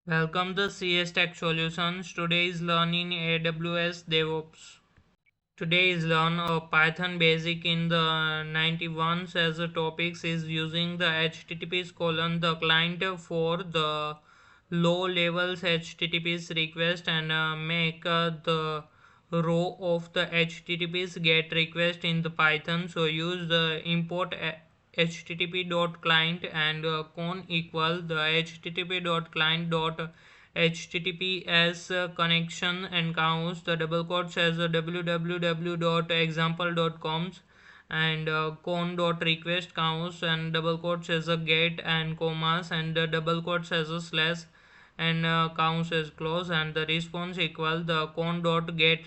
Welcome to CS Tech Solutions. Today is learning AWS DevOps. Today is learn a Python basic in the 91 as the topics is using the https colon the client for the low levels https request and make the row of the https get request in the Python. So use the import http.client and con equal the http.client.https connection and counts the double quotes as a www.example.com and con.request counts and double quotes as a get and commas and double quotes as a slash and counts as close and the response equal the con dot get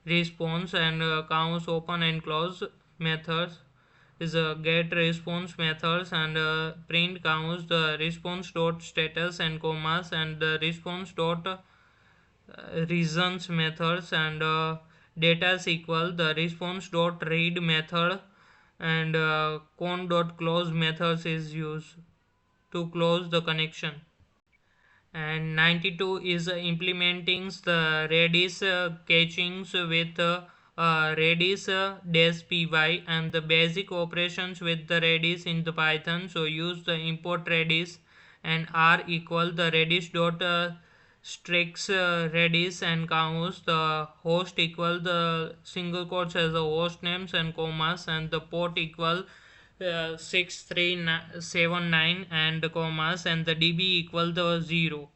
response and counts open and close methods is a get response methods and print counts the response dot status and commas and the response dot reasons methods and data equal the response dot read method and con dot close methods is used to close the connection. And 92 is implementing the Redis cachings with Redis -py and the basic operations with the Redis in the Python. So use the import Redis and r equal the redis dot strix redis and counts the host equal the single quotes as the host names and commas and the port equal 6379 and commas and the db equal the 0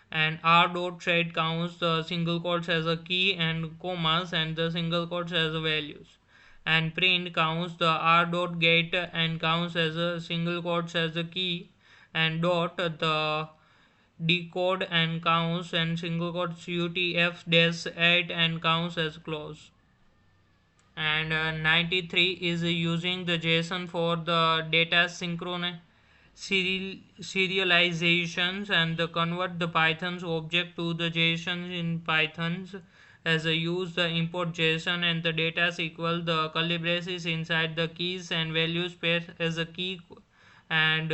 and r dot thread counts the single quotes as a key and commas and the single quotes as a values and print counts the r dot get and counts as a single quotes as a key and dot the decode and counts and single quotes utf dash add and counts as close. And 93 is using the JSON for the data serializations and the convert the Python's object to the JSON in Python's as a use the import JSON and the data equal the curly braces inside the keys and values pair as a key and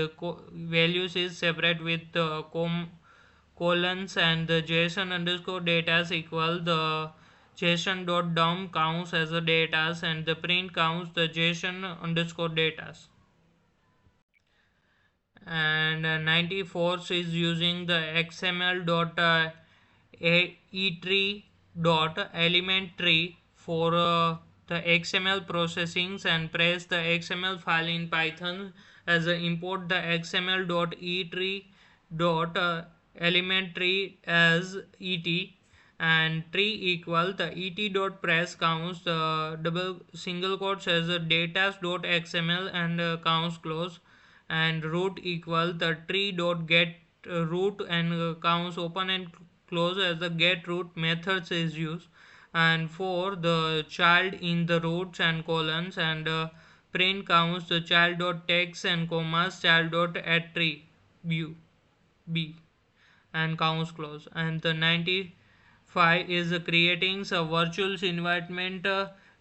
values is separate with the colons and the JSON underscore data equal the JSON dot dump counts as a data and the print counts the JSON underscore data. And 94 is using the XML dot etree dot ElementTree for the XML processings and press the XML file in Python as import the XML dot etree dot ElementTree as et and tree equal the et dot press counts the double single quotes as a data dot xml and counts close and root equal the tree dot get root and counts open and close as the get root methods is used and for the child in the roots and colons and print counts the child dot text and commas child dot attree view b and counts close and the 95 is creating a virtual environment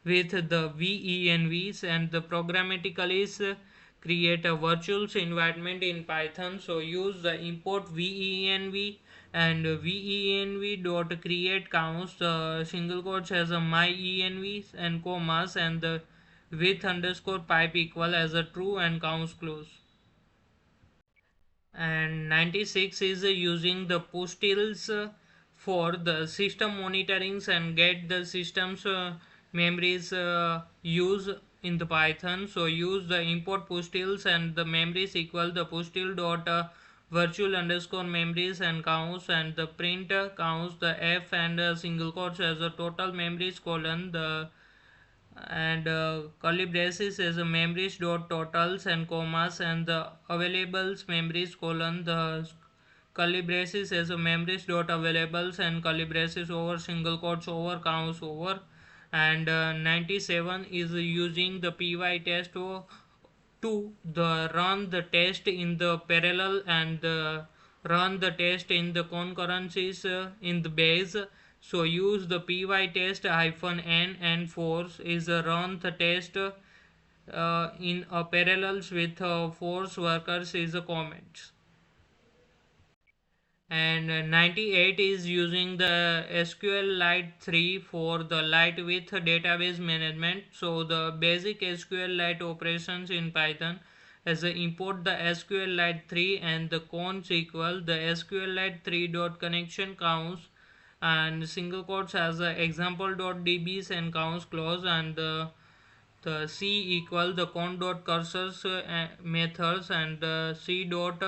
with the venvs and the programmatically create a virtual environment in Python. So use the import venv and venv dot create counts the single quotes as a my env and commas and the with underscore pipe equal as a true and counts close. And 96 is using the pustils for the system monitorings and get the system's memories use in the Python. So use the import pustils and the memories equal the pustil dot virtual underscore memories and counts and the print counts the f and single quotes as a total memories colon the and curly braces is a memories dot totals and commas and the availables memories colon the curly braces is a memories dot availables and curly braces over single quotes over counts over and 97 is using the pytest to the run the test in the parallel and run the test in the concurrencies in the base. So use the pytest -n and force is run the test in parallels with force workers is comments. and 98 is using the SQLite 3 for the light with database management. So the basic SQLite operations in Python as a import the SQLite 3 and the const equal the SQLite 3 dot connection counts and single quotes as a example dot dbs and counts clause, and the c equal the count dot cursors methods, and the c dot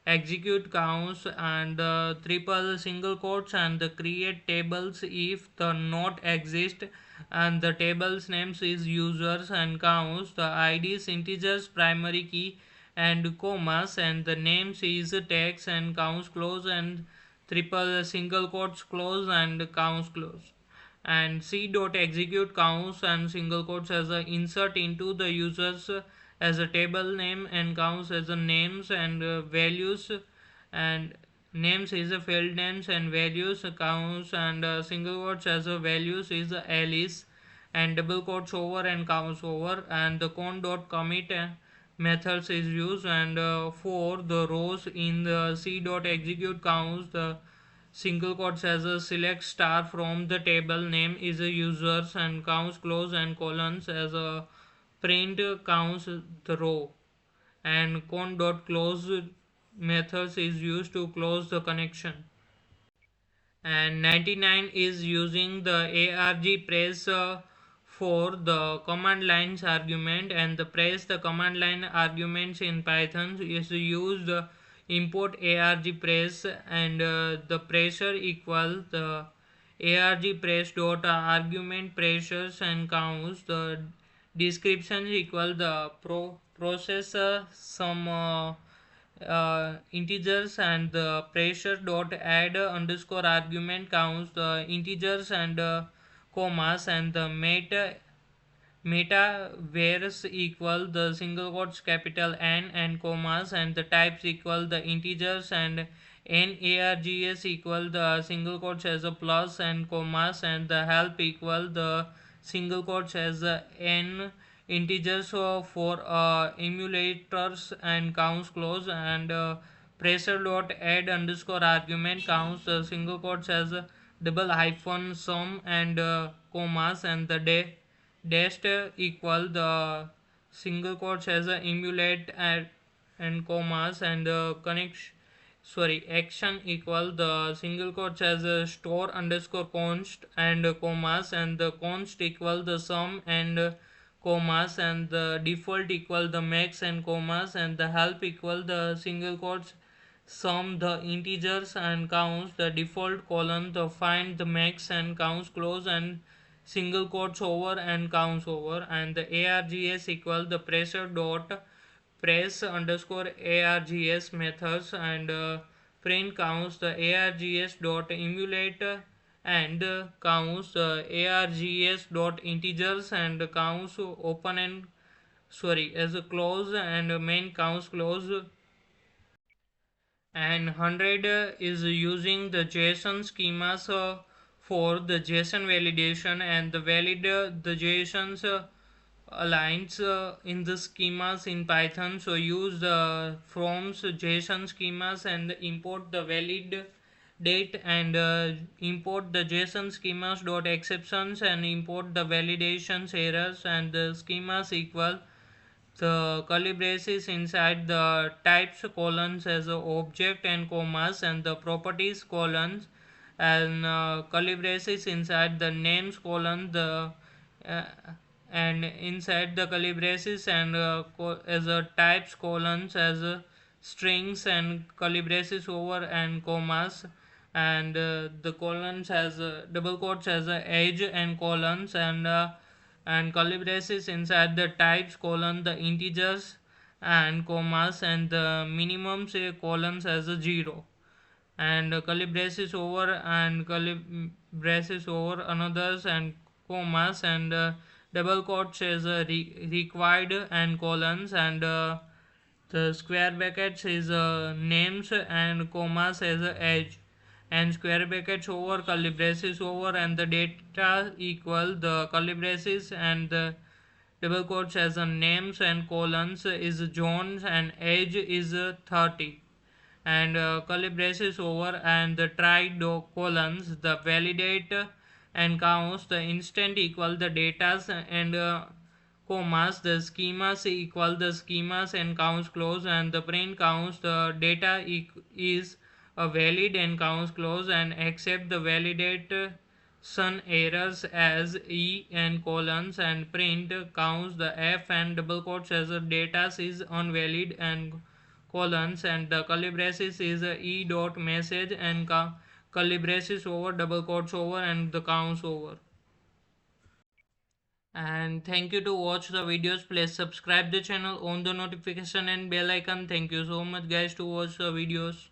execute counts, and the triple single quotes, and the create tables if the not exist, and the tables names is users and counts the ids integers primary key and commas, and the names is text and counts close, and triple single quotes close and counts close, and c dot execute counts and single quotes as a insert into the users as a table name, and counts as a names and values, and names is a field names and values counts, and single quotes as a values is alice, and double quotes over and counts over, and the count dot commit methods is used, and for the rows in the c dot execute counts the single quotes as a select star from the table name is a users, and counts close and colons as a print counts the row, and count dot close methods is used to close the connection, and 99 is using the argparse for the command lines argument, and the press the command line arguments in python is used import argparse, and the pressure equal the argparse dot argument pressures and counts, the description equal the processor some integers, and the pressure dot add underscore argument counts the integers and commas, and the meta varies equal the single quotes capital N and commas, and the types equal the integers, and nargs equal the single quotes as a plus and commas, and the help equal the single quotes as a n integers for emulators and counts close, and pressure dot add underscore argument counts the single quotes as a double hyphen sum and commas, and the dash equal the single quotes as a emulate and commas, and connection action equal the single quotes as a store underscore const and commas, and the const equal the sum and commas, and the default equal the max and commas, and the help equal the single quotes sum the integers and counts the default column the find the max and counts close, and single quotes over and counts over, and the args equal the pressure dot press underscore args methods, and print counts the args dot emulate and counts args dot integers and counts open and as a close, and main counts close, and 100 is using the JSON schemas for the JSON validation, and the valid the JSONs aligns in the schemas in Python. So use the froms JSON schemas and import the valid date, and import the JSON schemas dot exceptions and import the validations errors, and the schemas equal the curly braces inside the types colons as a object and commas, and the properties colons, and curly braces inside the names colon the uh, and inside the curly braces, and as a types colons as strings, and curly braces over and commas, and the colons as double quotes as edge and colons, and curly braces inside the types colon the integers and commas, and the minimum say colons as a 0, and curly braces over and curly braces over another's and commas, and double quotes as required and colons, and the square brackets is names and commas as a edge, and square brackets over curly braces over, and the data equal the curly braces and the double quotes as a names and colons is Jones, and age is 30, and curly braces over and the try do colons, the validate and counts the instant equal the datas and commas, the schemas equal the schemas and counts close, and the print counts the data is a valid and counts close, and accept the validate some errors as e and colons, and print counts the f and double quotes as the data is invalid and colons, and the curly braces is e dot message and curly braces over double quotes over and the counts over. And thank you to watch the videos. Please subscribe the channel, on the notification and bell icon. Thank you so much guys to watch the videos.